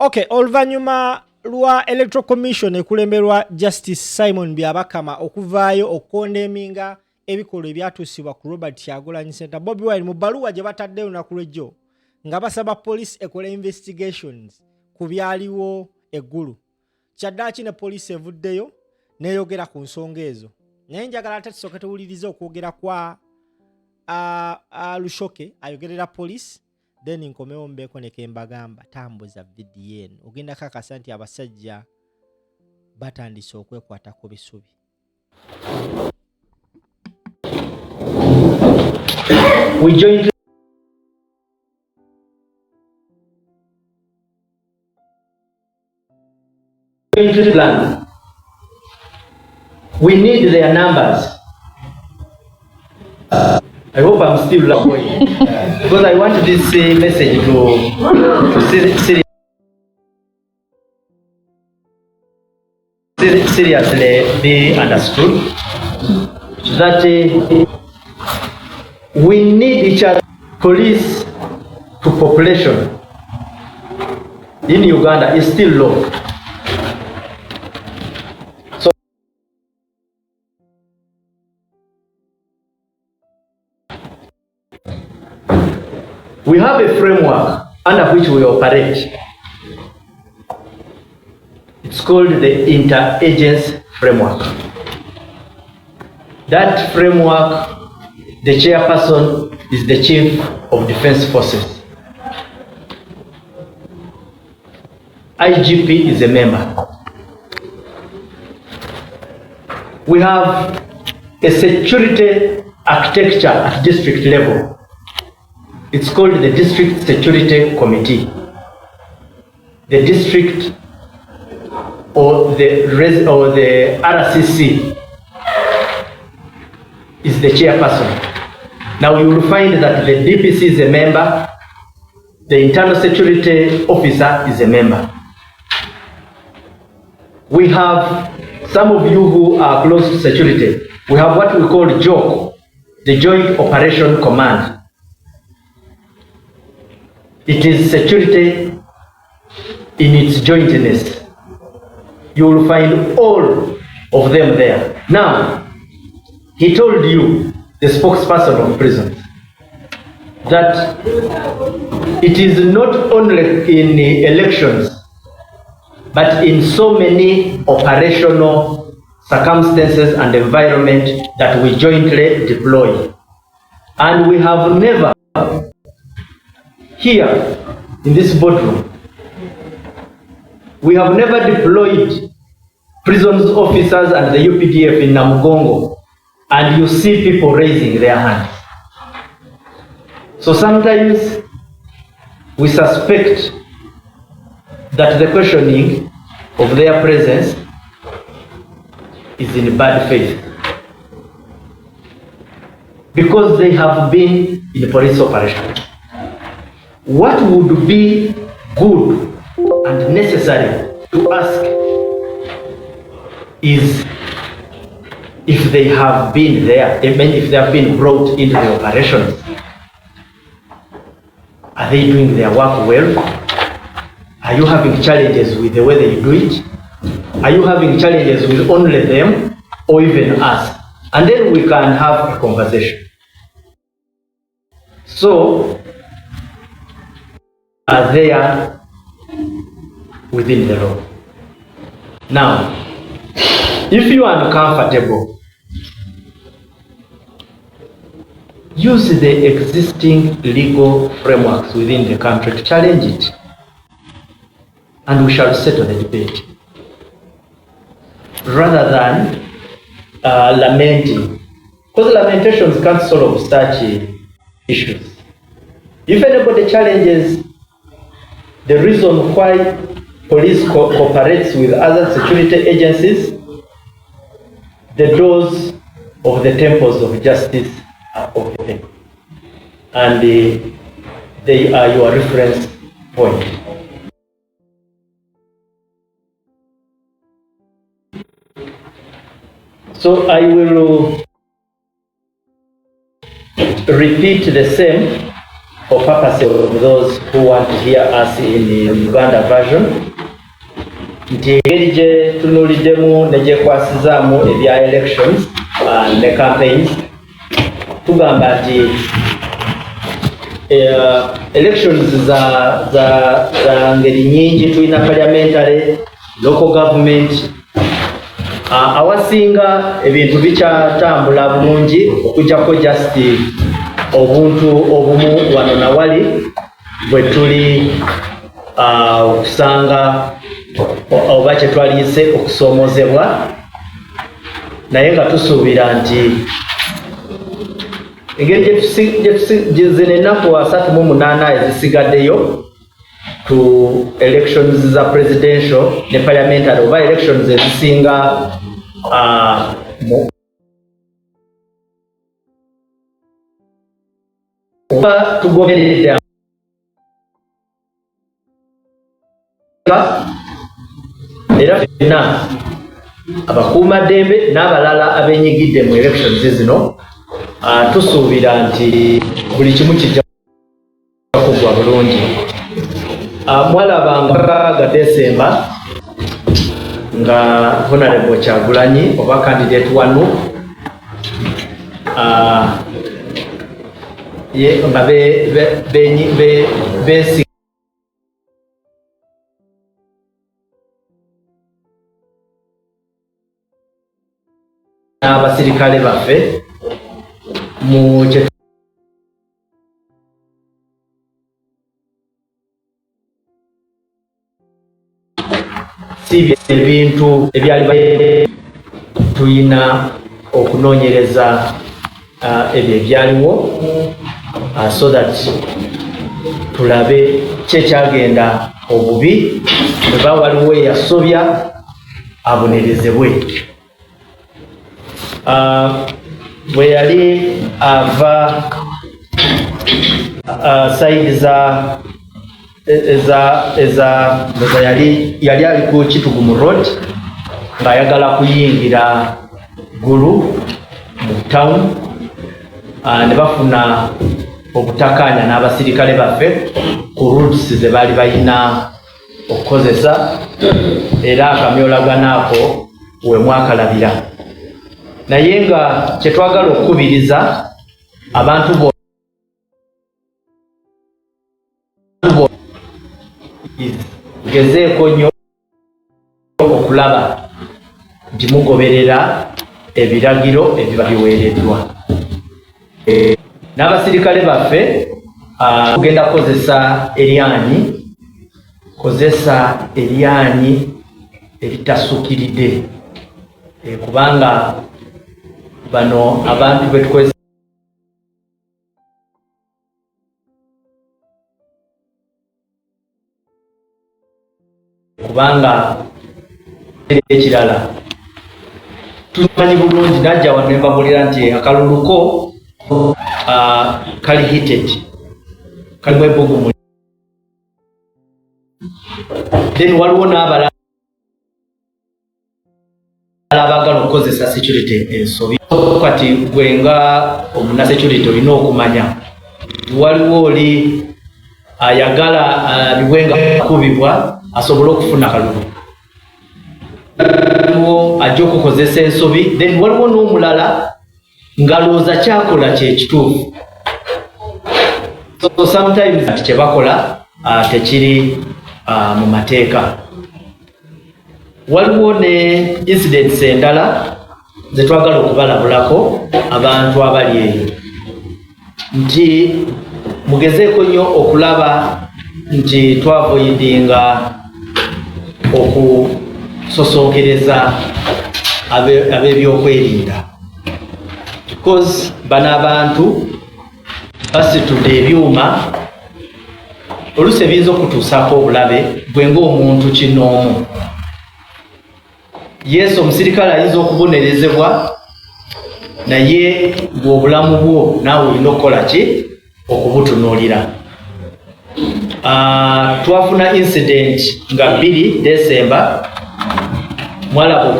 Okay, oluvanyuma lwa Electoral Commission ekulemberwa Justice Simon Byabakama okuvaayo okukondeminga ebikolwa ebyatuusibwa ku Robert Kyagulanyi Center. Bobi Wine mu bbaluwa gye batadde lunaku lw'ejjo nga basaba police ekola investigations ku byaliwo eggulu. Kyaddaaki ne police evuddeyo n'eyogera ku nsonga ezo. Naye njagala ate tusooke tuwulirize okwogera kwa Lushoke ayogerera police. Then nkomewo mbeko ne kembagamba tambuza video eno ogenda kakasa nti abasajja batandise okwekwata ku bisubi. We jointly plan. We need their numbers. I hope I'm still laughing because I want this message to seriously be understood that we need each other. Police to population in Uganda is still low. We have a framework under which we operate. It's called the Interagency Framework. That framework, the chairperson is the Chief of Defense Forces. IGP is a member. We have a security architecture at district level. It's called the District Security Committee. The district or the RCC is the chairperson. Now you will find that the DPC is a member, the Internal Security Officer is a member. We have some of you who are close to security. We have what we call JOC, the Joint Operation Command. It is security in its jointness. You will find all of them there. Now, he told you, the spokesperson of prisons, that it is not only in the elections, but in so many operational circumstances and environment that we jointly deploy. And we have never, here in this boardroom, we have never deployed prisons officers and the UPDF in Namugongo, and you see people raising their hands. So sometimes we suspect that the questioning of their presence is in bad faith, because they have been in police operations. What would be good and necessary to ask is if they have been there, if they have been brought into the operations, are they doing their work well? Are you having challenges with the way they do it? Are you having challenges with only them or even us? And then we can have a conversation. So, are there within the law? Now, if you are uncomfortable, use the existing legal frameworks within the country to challenge it, and we shall settle the debate, rather than lamenting, because lamentations can't solve such issues. If anybody challenges the reason why police cooperates with other security agencies, the doors of the temples of justice are open, and they are your reference point. So I will repeat the same for purposes of those who want to hear us in the Uganda version, nti engeri gye tunuuliddemu ne gyekwasizaamu ebya elections ne campaigns, tugamba nti elections za ngeri nyingi, tulina parliamentary, local government, awasinga ebintu bikyatambula bulungi okujjako just obuntu obumu wano na wali bwe tuli okusanga oba kye twaliyise okusoomozebwa, naye nga tusuubira nti engeri zino ennaku 38 ezisigaddeyo to elections za presidential ne parliamentary oba elections ezisinga oba tugoberedde era fenna abakuumaddembe n'abalala abenyigidde mu elections zino tusuubira nti buli kimu kijja kuggwa bulungi. Mwalabanga ga Desemba nga Honorable Kyagulanyi oba candidate wanu nga besi n'abasirikale baffe mu si ebintu ebyali tulina okunoonyereza ebyo ebyaliwo so that tulabe kyekyagenda obubi, bweba waliwo eyasobya abonerezebwe. Bwe yali ava saidi yali ali ku Kitugumu Road ng'ayagala kuyingira Gulu mu town, ne bafuna obutakkaanya n'abasirikale baffe ku routes ze baali balina okukozesa, era akamyolagano ako we mwakalabira. Naye nga kyetwagala okukubiriza abantu gezeeko nnyo okulaba nti mugoberera ebiragiro ebiba biweereddwa. N'abasirikale baffe tugenda kozesa eryanyi eritasuukiridde, kubanga bano abantu betukozesa kubanga ekirala tumanyi bulungi, najja wano ne mbabulira nti akaluluko kali heated, kalimu ebbugumu, then waliwo n'abalala abagala okukozesa security ensobi. Kati gwe nga omuna security olina okumanya waliwo oli ayagala biwenga kubibwa asobole okufuna kalulu, waliwo ajja okukozesa ensobi, then waliwo n'omulala ngalooza kyakola kyekituufu. So sometimes kyebakola tekiri mu mateeka. Waliwo ne incidents endala zetwagala okubalabulako abantu abali eyo, nti mugezeeko nnyo okulaba nti twavoidinga okusosonkereza ab'ebyokwerinda, because bano abantu basitudde ebyuma oluusi ebiyinza okutuusaako obulabe bwe ng'omuntu kinoomu. Yes, omusirikale ayinza okubonerezebwa, naye ng'obulamu bwo naawe olina okukola ki? Okubutunuulira. Twafuna incident nga 2 Desemba, mwalaba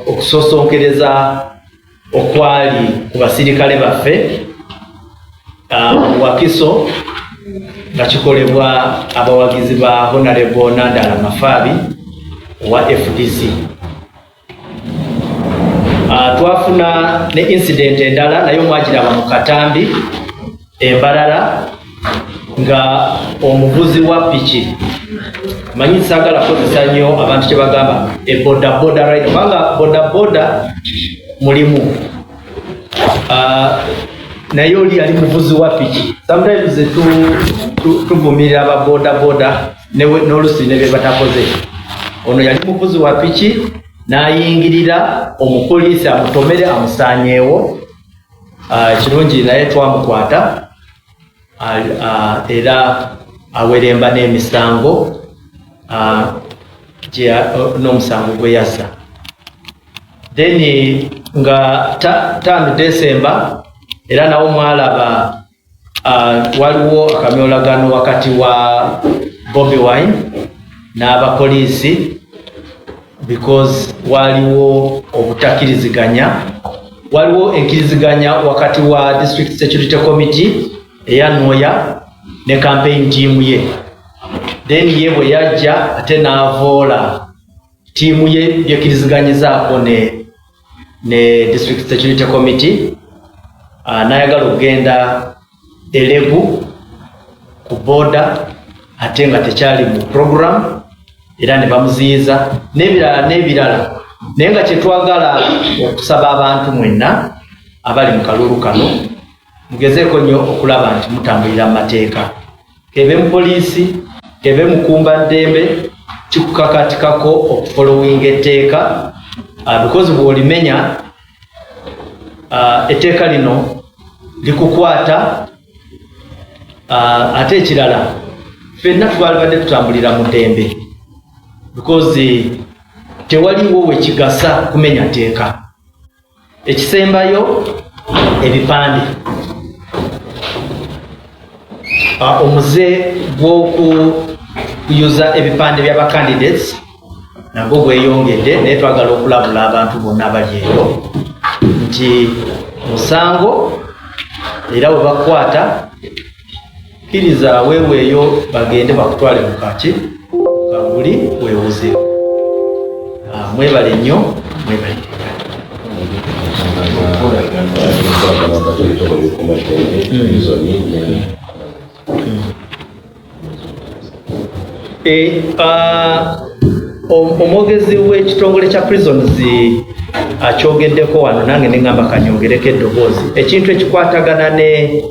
okusosonkereza okwali ku basirikale baffe Wakiso nga kikolebwa abawagizi ba Honorable Nandala Mafabi wa FDC. Twafuna ne incident endala nayo mwagiraba mu Katambi Embalala nga omuvuzi wa piki manyi sagala kozesa nnyo abantu kye bagamba boda boda right banga boda mulimu naye oli ali muvuzi wa piki. Sometimes tuvumirira aba boda n'olusi ne bye batakoze. Ono yali muvuzi wa piki n'ayingirira omupoliisi amutomere amusaanyeewo. Kirungi naye twamukwata era aweremba n'emisango n'omusango gwe yassa. Then nga 5 December era nawo mwalaba waliwo akamyolagano wakati wa Bobi Wine n'abapoliisi because waliwo obutakkiriziganya, waliwo enkiriziganya wakati wa District Security Committee eya Noya ne campaign team ye. Then ye bwe yajja ate n'avoola tiimu ye byekiriziganyizaako ne District Security Committee n'ayagala okugenda elebu ku boda ate nga tekyali mu program era ne bamuziyiza n'ebirala. Naye nga kyetwagala okusaba abantu mwenna abali mu kalulu kano mugezeeko nnyo okulaba nti mutambulira mu mateeka. Kebe mu poliisi, kebe mukumba ddembe, kikukakatikako okufollowinga etteeka because bw'olimenya etteeka lino likukwata. Ate ekirala ffenna twalibadde tutambulira mu ddembe because tewaliwo wekigasa kumenya tteeka. Ekisembayo ebipande, omuze gw'okuyuza ebipande by'abacandidates nagwo gweyongedde, naye twagala okulabula abantu bonna abali eyo nti musango era bwe bakwata kkiriza weeweeyo bagende bakutwale mu kaki kabuli weewuze. Mwebale nnyo, mwebale. Omwogezi w'ekitongole kya prisons akyogeddeko wano, nange ne ngamba kanyongereko eddoboozi. Ekintu ekikwatagana ne